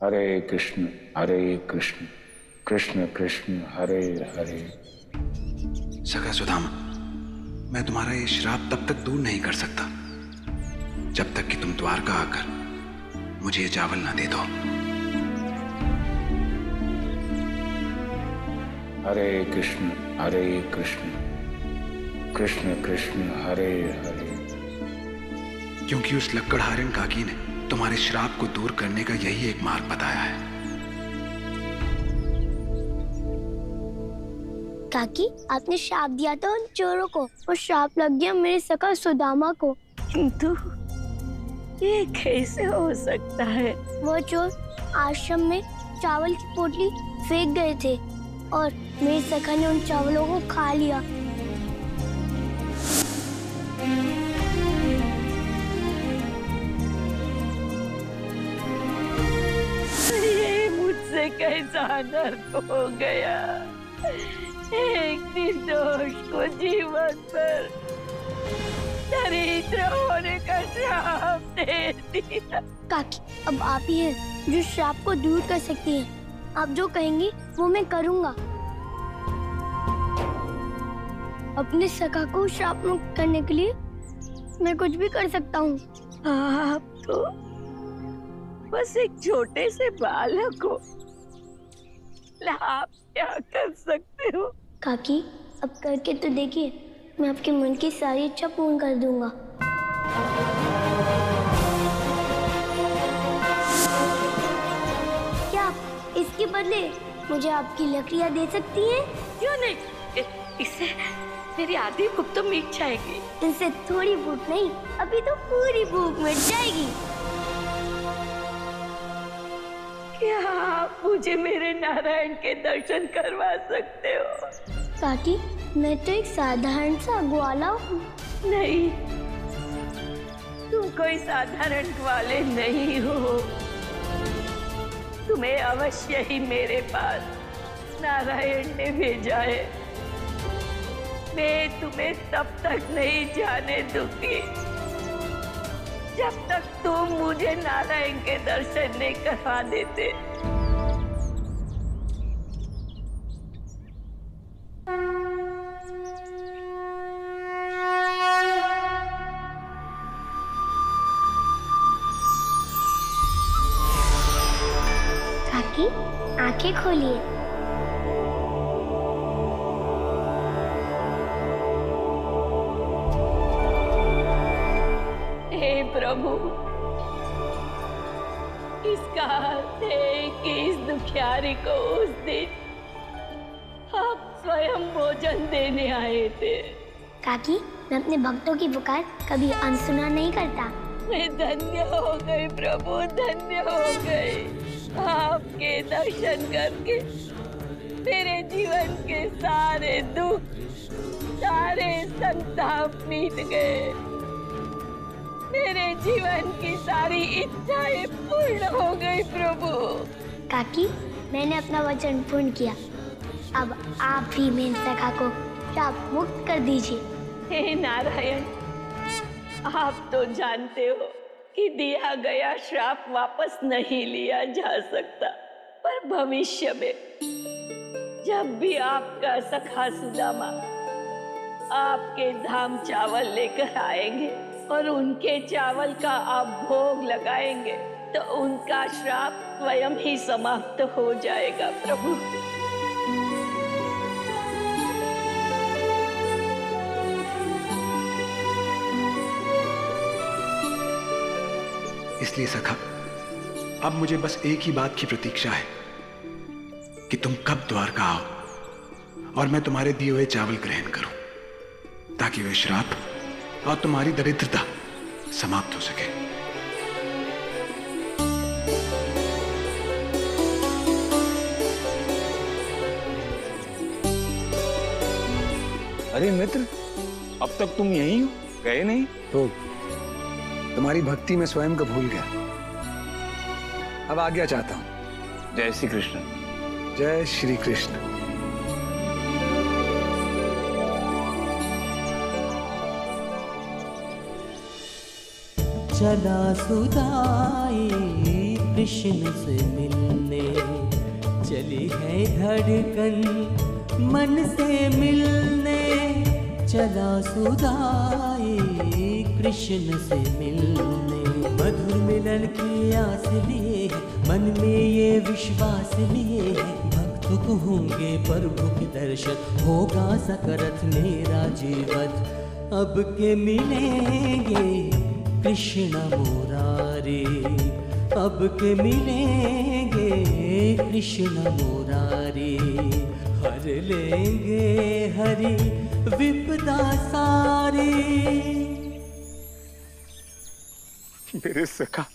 हरे कृष्ण कृष्ण कृष्ण हरे हरे। सखा सुदामा, मैं तुम्हारा ये श्राप तब तक दूर नहीं कर सकता जब तक कि तुम द्वारका आकर मुझे ये चावल ना दे दो। हरे कृष्ण कृष्ण कृष्ण हरे हरे। क्योंकि उस लक्कड़हारिन काकी ने तुम्हारे श्राप को दूर करने का यही एक मार्ग बताया है। काकी, आपने श्राप दिया था उन चोरों को और श्राप लग गया मेरे सखा सुदामा को। किंतु ये कैसे हो सकता है? वो चोर आश्रम में चावल की पोटली फेंक गए थे और मेरे सखा ने उन चावलों को खा लिया। ये मुझसे कैसा अनर्थ हो गया? एक निर्दोष को जीवन पर दरिद्र होने का श्राप दे दिया। काकी, अब आप ही हैं जो श्राप को दूर कर सकती हैं। आप जो कहेंगी वो मैं करूँगा। अपने सखा को श्राप मुक्त करने के लिए मैं कुछ भी कर सकता हूँ। आप तो बस एक छोटे से बालक हो, आप क्या कर सकते हो? काकी, अब करके तो देखिए, मैं आपके मन की सारी इच्छा पूर्ण कर दूंगा। क्या आप इसके बदले मुझे आपकी लकड़ियाँ दे सकती हैं? क्यों नहीं? इससे मेरी आधी भूख तो मिट जाएगी। इनसे थोड़ी भूख नहीं, अभी तो पूरी भूख मिट जाएगी। क्या आप मुझे मेरे नारायण के दर्शन करवा सकते हो? काकी, मैं तो एक साधारण सा ग्वाला हूँ। नहीं, तुम कोई साधारण ग्वाले नहीं हो। तुम्हें अवश्य ही मेरे पास नारायण ने भेजा है। मैं तुम्हें तब तक नहीं जाने दूंगी जब तक तुम मुझे नारायण के दर्शन नहीं करवा देते। काकी, आंखें खोलिए। प्रभु, इसका अर्थ है कि इस दुखियारी को उस दिन आप स्वयं भोजन देने आए थे। काकी, मैं अपने भक्तों की पुकार कभी अनसुना नहीं करता। मैं धन्य हो गई प्रभु, धन्य हो गई। आपके दर्शन करके मेरे जीवन के सारे दुख, सारे संताप मिट गए। मेरे जीवन की सारी इच्छाएं पूर्ण हो गई प्रभु। काकी, मैंने अपना वचन पूर्ण किया। अब आप भी मेरे सखा को श्राप मुक्त कर दीजिए। हे नारायण, आप तो जानते हो कि दिया गया श्राप वापस नहीं लिया जा सकता, पर भविष्य में जब भी आपका सखा सुदामा आपके धाम चावल लेकर आएंगे और उनके चावल का आप भोग लगाएंगे तो उनका श्राप स्वयं ही समाप्त हो जाएगा प्रभु। इसलिए सखा, अब मुझे बस एक ही बात की प्रतीक्षा है कि तुम कब द्वारका आओ और मैं तुम्हारे दिए हुए चावल ग्रहण करूं, ताकि वे श्राप और तुम्हारी दरिद्रता समाप्त हो सके। अरे मित्र, अब तक तुम यहीं हो, गए नहीं? तो तुम्हारी भक्ति में स्वयं को भूल गया। अब आज्ञा चाहता हूं। जय श्री कृष्ण। जय श्री कृष्ण। चला सुदाए कृष्ण से मिलने, चली है धड़कन मन से मिलने, चला सुदाई कृष्ण से मिलने। मधुर मिलन की आस लिए है, मन में ये विश्वास लिए है, भक्त को होंगे प्रभु के दर्शन, होगा सकरथ मेरा जीवन। अब के मिलेंगे कृष्ण मुरारी, अब के मिलेंगे कृष्ण मुरारी, हर लेंगे हरि विपदा सारी। मेरे सखा,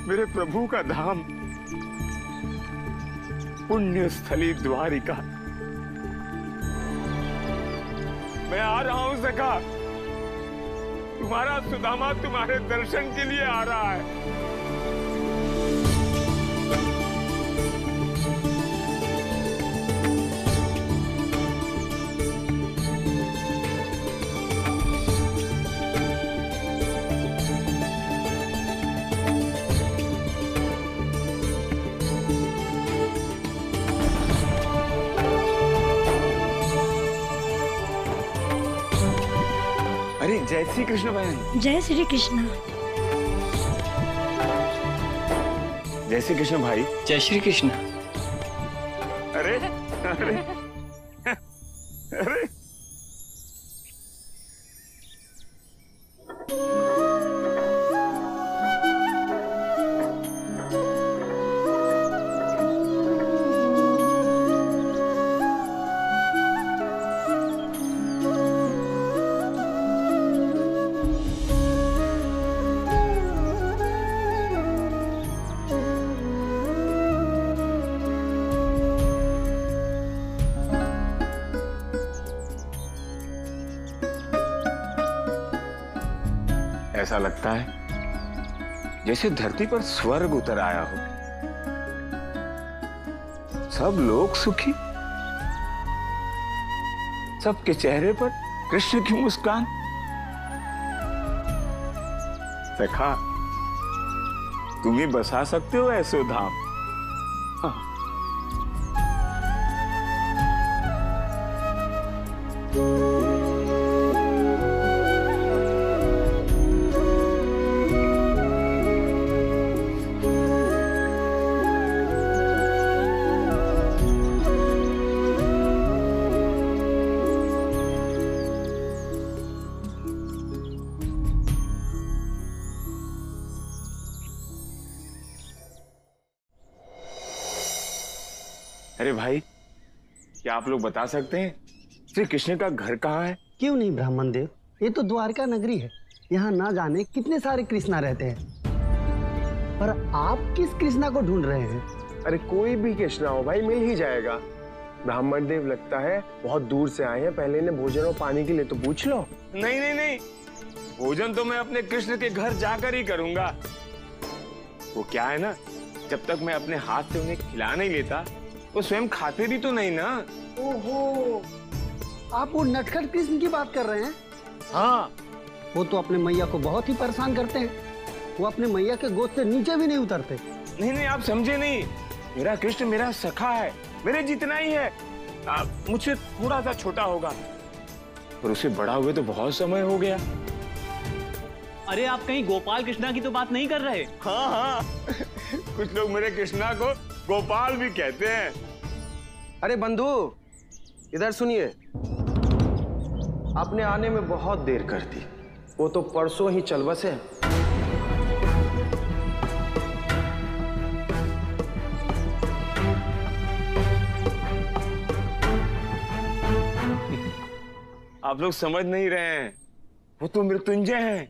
मेरे प्रभु का धाम, पुण्य स्थली द्वारिका, मैं आ रहा हूं सखा। तुम्हारा सुदामा तुम्हारे दर्शन के लिए आ रहा है। जय श्री कृष्ण बहन। जय श्री कृष्ण। जय श्री कृष्ण भाई। जय श्री कृष्ण। अरे अरे अरे ऐसा लगता है जैसे धरती पर स्वर्ग उतर आया हो। सब लोग सुखी, सबके चेहरे पर कृष्ण की मुस्कान। सखा, तुम ही बसा सकते हो ऐसो धाम। हाँ। अरे भाई, क्या आप लोग बता सकते हैं श्री कृष्ण का घर कहाँ है? क्यों नहीं ब्राह्मण देव, ये तो द्वारका नगरी है। यहाँ ना जाने कितने सारे कृष्णा रहते हैं, पर आप किस कृष्णा को ढूंढ रहे हैं? अरे कोई भी कृष्णा हो भाई, मिल ही जाएगा। ब्राह्मण देव लगता है बहुत दूर से आए हैं, पहले इन्हें भोजन और पानी के लिए तो पूछ लो। नहीं नहीं नहीं, भोजन तो मैं अपने कृष्ण के घर जाकर ही करूंगा। वो क्या है ना, जब तक मैं अपने हाथ से उन्हें खिला नहीं लेता वो स्वयं खाते भी तो नहीं ना। ओहो, आप वो नटखट कृष्ण की बात कर रहे हैं? हाँ, वो तो अपने मैया को बहुत ही परेशान करते हैं। वो अपने मैया के गोद से नीचे भी नहीं उतरते। नहीं नहीं, आप समझे नहीं। मेरा कृष्ण मेरा सखा है, मेरे जितना ही है। मुझसे थोड़ा सा छोटा होगा, पर उसे बड़ा हुए तो बहुत समय हो गया। अरे आप कहीं गोपाल कृष्णा की तो बात नहीं कर रहे? हाँ हाँ कुछ लोग मेरे कृष्णा को गोपाल भी कहते हैं। अरे बंधु, इधर सुनिए। आपने आने में बहुत देर कर दी, वो तो परसों ही चल बसे। आप लोग समझ नहीं रहे हैं, वो तो मृत्युंजय हैं।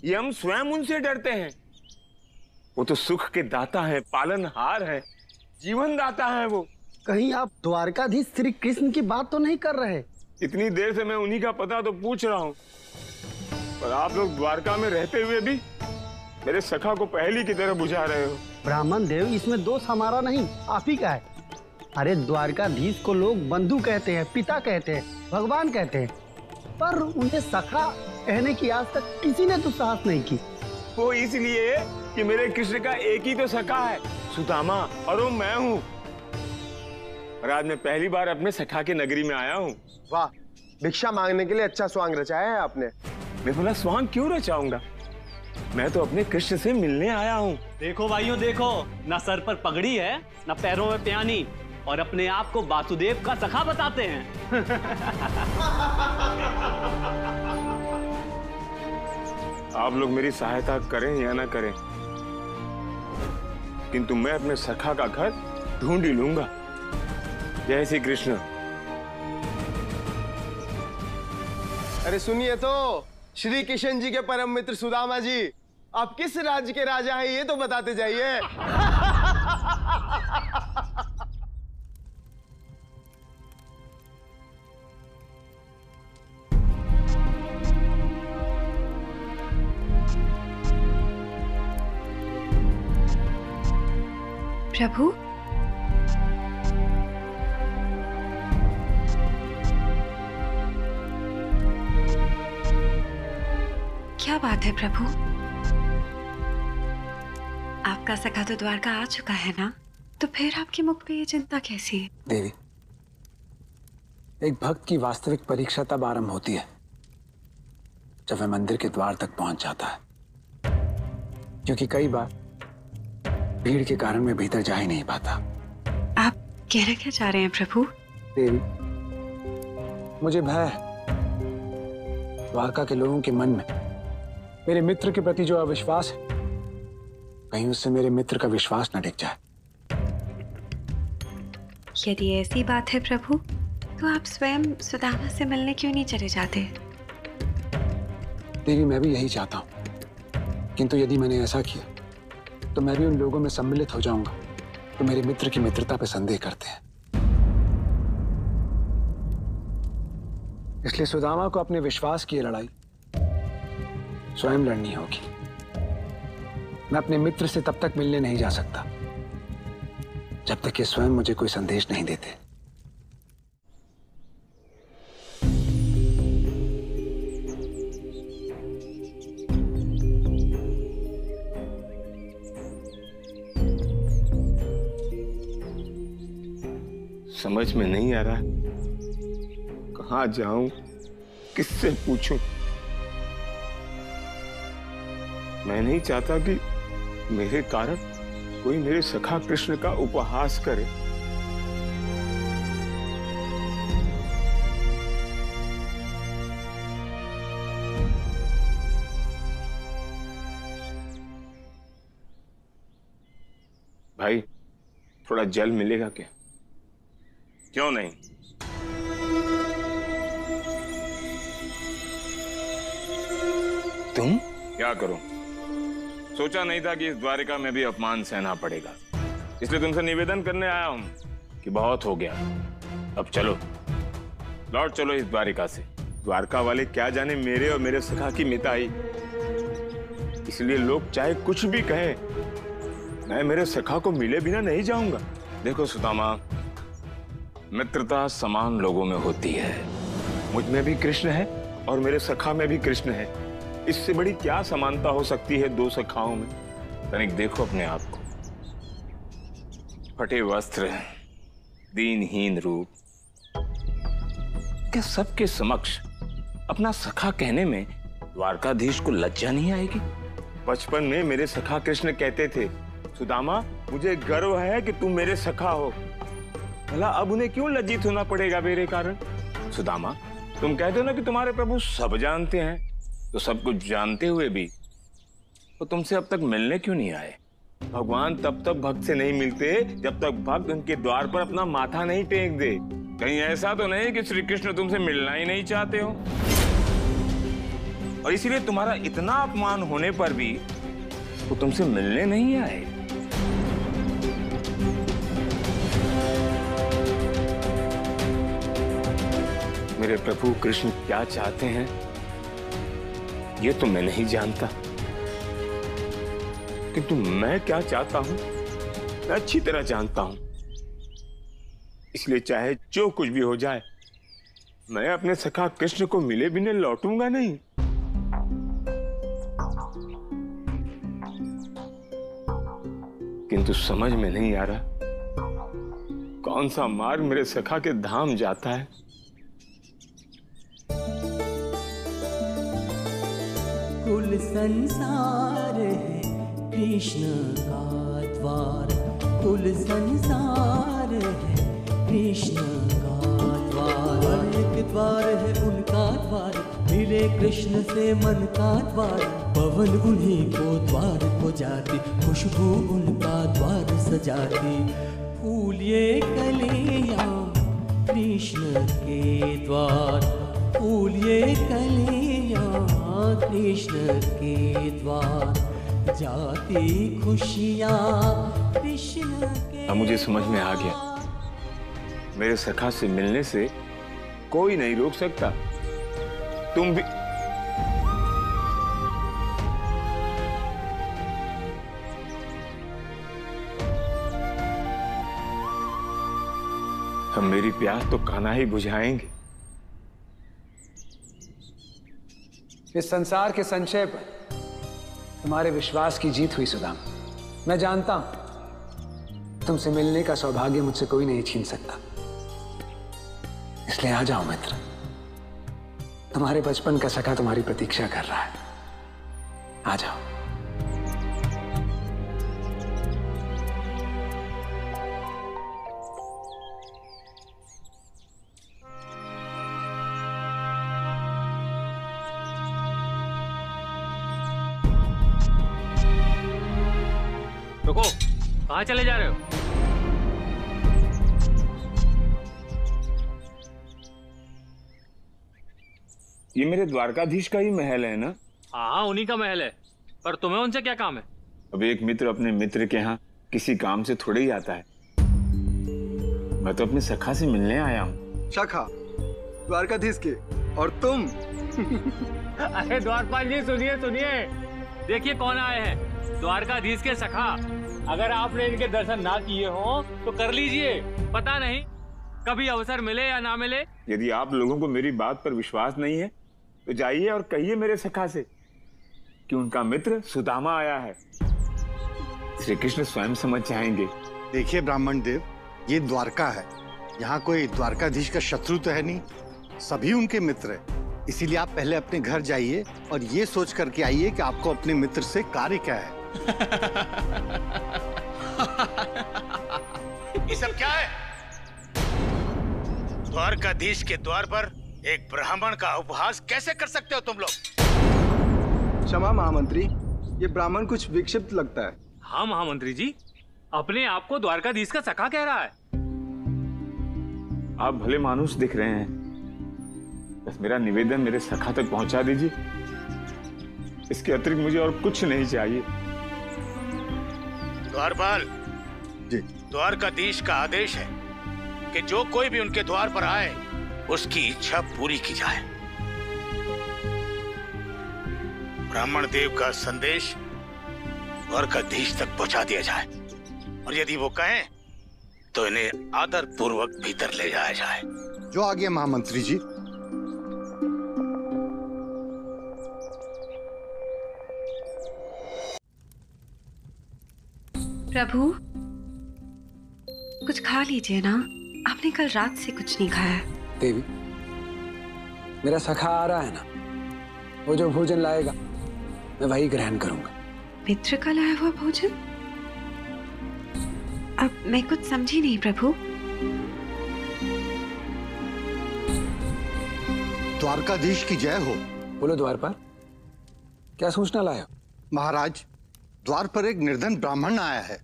ये हम स्वयं उनसे डरते हैं। वो तो सुख के दाता है, पालनहार है, जीवन दाता है वो। कहीं आप द्वारकाधीश श्री कृष्ण की बात तो नहीं कर रहे? इतनी देर से मैं उन्हीं का पता तो पूछ रहा हूँ, पर आप लोग द्वारका में रहते हुए भी मेरे सखा को पहेली की तरह बुझा रहे हो। ब्राह्मण देव, इसमें दोष हमारा नहीं, आप ही का है। अरे द्वारकाधीश को लोग बंधु कहते हैं, पिता कहते हैं, भगवान कहते हैं, पर उन्हें सखा कहने की आज तक किसी ने दुस्साहस नहीं की। वो इसलिए कि मेरे कृष्ण का एक ही तो सखा है, सुदामा, और वो मैं हूँ। और आज मैं पहली बार अपने सखा के नगरी में आया हूँ। वाह, भिक्षा मांगने के लिए अच्छा स्वांग रचाया है आपने। मैं बोला स्वांग क्यों रचाऊंगा, मैं तो अपने कृष्ण से मिलने आया हूँ। देखो भाइयों देखो, ना सर पर पगड़ी है ना पैरों में प्यानी, और अपने आप को वासुदेव का सखा बताते हैं। आप लोग मेरी सहायता करें या ना करें, किंतु मैं अपने सखा का घर ढूंढ ही लूंगा। जय श्री कृष्ण। अरे सुनिए तो, श्री किशन जी के परम मित्र सुदामा जी, आप किस राज्य के राजा हैं ये तो बताते जाइए। प्रभु, क्या बात है प्रभु? आपका सखा तो द्वारका आ चुका है ना, तो फिर आपके मुख पे ये चिंता कैसी है? देवी, एक भक्त की वास्तविक परीक्षा तब आरंभ होती है जब वह मंदिर के द्वार तक पहुंच जाता है, क्योंकि कई बार भीड़ के कारण मैं भीतर जा ही नहीं पाता। आप कहना क्या चाह रहे हैं प्रभु? देवी, मुझे भय है द्वारका के लोगों के मन में मेरे मित्र के प्रति जो अविश्वास है, कहीं उससे मेरे मित्र का विश्वास न डिग जाए। यदि ऐसी बात है प्रभु, तो आप स्वयं सुदामा से मिलने क्यों नहीं चले जाते? देवी, मैं भी यही चाहता हूं, किंतु यदि मैंने ऐसा किया तो मैं भी उन लोगों में सम्मिलित हो जाऊंगा तो मेरे मित्र की मित्रता पर संदेह करते हैं। इसलिए सुदामा को अपने विश्वास की लड़ाई स्वयं लड़नी होगी। मैं अपने मित्र से तब तक मिलने नहीं जा सकता जब तक ये स्वयं मुझे कोई संदेश नहीं देते। समझ में नहीं आ रहा कहाँ जाऊं, किससे पूछूं। मैं नहीं चाहता कि मेरे कारण कोई मेरे सखा कृष्ण का उपहास करे। भाई, थोड़ा जल मिलेगा क्या? क्यों नहीं? तुम क्या करो? सोचा नहीं था कि इस द्वारिका में भी अपमान सहना पड़ेगा, इसलिए तुमसे निवेदन करने आया हूं कि बहुत हो गया, अब चलो, लौट चलो इस द्वारिका से। द्वारका वाले क्या जाने मेरे और मेरे सखा की मिताई, इसलिए लोग चाहे कुछ भी कहे, मैं मेरे सखा को मिले बिना नहीं जाऊंगा। देखो सुदामा, मित्रता समान लोगों में होती है। मुझ में भी कृष्ण है और मेरे सखा में भी कृष्ण है। इससे बड़ी क्या समानता हो सकती है दो सखाओं में? तनिक देखो अपने आप को, फटे वस्त्र, दीनहीन रूप, क्या सबके समक्ष अपना सखा कहने में द्वारकाधीश को लज्जा नहीं आएगी? बचपन में मेरे सखा कृष्ण कहते थे, सुदामा मुझे गर्व है कि तुम मेरे सखा हो। भला अब उन्हें क्यों लज्जित होना पड़ेगा मेरे कारण? सुदामा, तुम कहते हो ना कि तुम्हारे प्रभु सब जानते हैं, तो सब कुछ जानते हुए भी वो तुमसे अब तक मिलने क्यों नहीं आए? भगवान तब तक भक्त से नहीं मिलते जब तक भक्त उनके द्वार पर अपना माथा नहीं टेक दे। कहीं ऐसा तो नहीं कि श्री कृष्ण तुमसे मिलना ही नहीं चाहते हो और इसीलिए तुम्हारा इतना अपमान होने पर भी वो तुमसे मिलने नहीं आए? मेरे प्रभु कृष्ण क्या चाहते हैं ये तो मैं नहीं जानता, किंतु मैं क्या चाहता हूं मैं अच्छी तरह जानता हूं। इसलिए चाहे जो कुछ भी हो जाए, मैं अपने सखा कृष्ण को मिले बिना लौटूंगा नहीं। किंतु समझ में नहीं आ रहा कौन सा मार्ग मेरे सखा के धाम जाता है। कुल संसार है कृष्ण का द्वार, कुल संसार है कृष्ण का द्वार। एक द्वार है उनका द्वार, मिले कृष्ण से मन का द्वार। पवन उन्हीं को द्वार को जाती, खुशबू उनका द्वार सजाती। फूल ये कलियां कृष्ण के द्वार, फूल ये कलियां कृष्ण के द्वार। जाती खुशियां कृष्ण के। अब मुझे समझ में आ गया, मेरे सखा से मिलने से कोई नहीं रोक सकता। तुम भी हम मेरी प्यास तो कान्हा ही बुझाएंगे। इस संसार के संचय पर तुम्हारे विश्वास की जीत हुई सुदामा। मैं जानता हूं तुमसे मिलने का सौभाग्य मुझसे कोई नहीं छीन सकता, इसलिए आ जाओ मित्र। तुम्हारे बचपन का सखा तुम्हारी प्रतीक्षा कर रहा है, आ जाओ। रुको, कहाँ चले जा रहे हो? ये मेरे द्वारकाधीश का ही महल है ना? हाँ, उन्हीं का महल है, पर तुम्हें उनसे क्या काम है? अब एक मित्र अपने मित्र के यहाँ किसी काम से थोड़े ही आता है। मैं तो अपने सखा से मिलने आया हूँ। सखा द्वारकाधीश के, और तुम? अरे द्वारपाल जी, सुनिए सुनिए, देखिए कौन आए हैं, द्वारकाधीश के सखा। अगर आपने इनके दर्शन ना किए हो तो कर लीजिए, पता नहीं कभी अवसर मिले या ना मिले। यदि आप लोगों को मेरी बात पर विश्वास नहीं है तो जाइए और कहिए मेरे सखा से कि उनका मित्र सुदामा आया है। श्री कृष्ण स्वयं समझ जाएंगे। देखिए ब्राह्मण देव, ये द्वारका है, यहाँ कोई द्वारकाधीश का शत्रु तो है नहीं, सभी उनके मित्र हैं। इसीलिए आप पहले अपने घर जाइए और ये सोच करके आइए कि आपको अपने मित्र से कार्य क्या है। ये सब क्या है? द्वारकाधीश के द्वार पर एक ब्राह्मण का उपहास कैसे कर सकते हो तुम लोग? क्षमा महामंत्री, ये ब्राह्मण कुछ विक्षिप्त लगता है। हाँ महामंत्री जी, अपने आप को द्वारकाधीश का सखा कह रहा है। आप भले मानुस दिख रहे हैं, बस मेरा निवेदन मेरे सखा तक पहुंचा दीजिए। इसके अतिरिक्त मुझे और कुछ नहीं चाहिए। द्वारपाल जी, द्वारकाधीश का आदेश है कि जो कोई भी उनके द्वार पर आए उसकी इच्छा पूरी की जाए। ब्राह्मण देव का संदेश द्वारकाधीश तक पहुंचा दिया जाए, और यदि वो कहें तो इन्हें आदर पूर्वक भीतर ले जाया जाए। जो आगे महामंत्री जी। प्रभु, कुछ खा लीजिए ना, आपने कल रात से कुछ नहीं खाया। देवी, मेरा सखा आ रहा है ना, वो जो भोजन लाएगा मैं वही ग्रहण करूंगा। मित्र का लाया हुआ भोजन? अब मैं कुछ समझी नहीं प्रभु। द्वारकाधीश की जय हो। बोलो द्वारपाल, क्या सूचना लाए हो? महाराज, द्वार पर एक निर्धन ब्राह्मण आया है।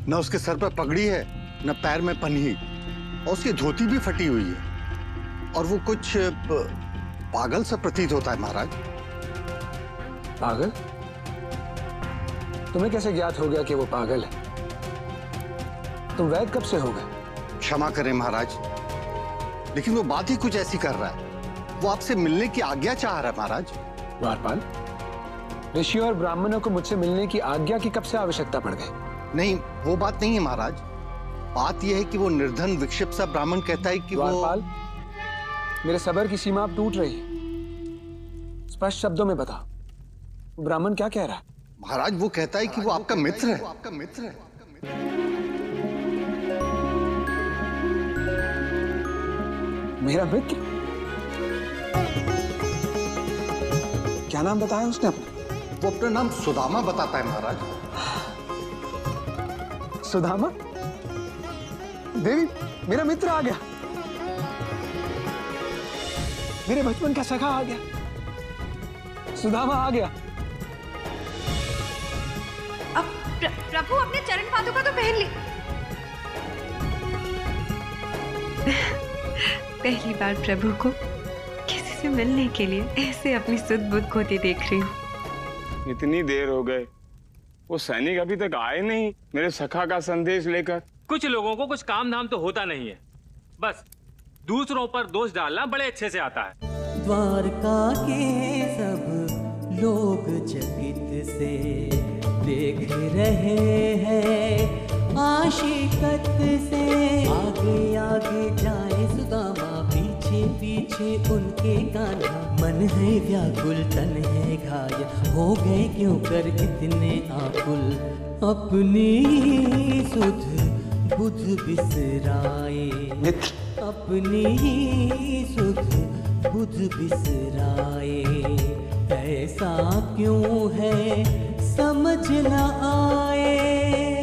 न उसके सर पर पगड़ी है, न पैर में पन्ही, और उसकी धोती भी फटी हुई है, और वो कुछ पागल सा प्रतीत होता है महाराज। पागल? तुम्हें कैसे ज्ञात हो गया कि वो पागल है? तुम वैद्य कब से हो गए? क्षमा करें महाराज, लेकिन वो बात ही कुछ ऐसी कर रहा है। वो आपसे मिलने की आज्ञा चाह रहा है महाराज। द्वारपाल, ऋषियों और ब्राह्मणों को मुझसे मिलने की आज्ञा की कब से आवश्यकता पड़ गई? नहीं, वो बात नहीं है महाराज। बात यह है कि वो निर्धन विक्षिप्त सा ब्राह्मण कहता है कि द्वारपाल, मेरे सब्र की सीमा अब टूट रही है। स्पष्ट शब्दों में बताओ, ब्राह्मण क्या कह रहा है? महाराज, वो कहता है कि वो आपका मित्र है। मेरा मित्र? क्या नाम बताया उसने अपना? वो अपना नाम सुदामा बताता है महाराज। सुदामा? देवी, मेरा मित्र आ गया। मेरे बचपन का सखा आ गया। सुदामा आ गया। अब प्रभु अपने चरण पादुका तो पहन ली। पहली बार प्रभु को किसी से मिलने के लिए ऐसे अपनी सुध बुध खोती देख रही हूँ। इतनी देर हो गए, वो सैनिक अभी तक आए नहीं मेरे सखा का संदेश लेकर। कुछ लोगों को कुछ काम धाम तो होता नहीं है, बस दूसरों पर दोष डालना बड़े अच्छे से आता है। द्वारका के सब लोग चकित से देख रहे हैं, आशिकत से। आगे आगे जाए सुदामा, पीछे पीछे उनके कान्हा। मन है व्याकुल, तन है घायल, हो गए क्यों कर इतने आकुल। अपनी सुध बुध बिसराए मित्र, अपनी सुध बुध बिसराए। ऐसा क्यों है समझ न आए।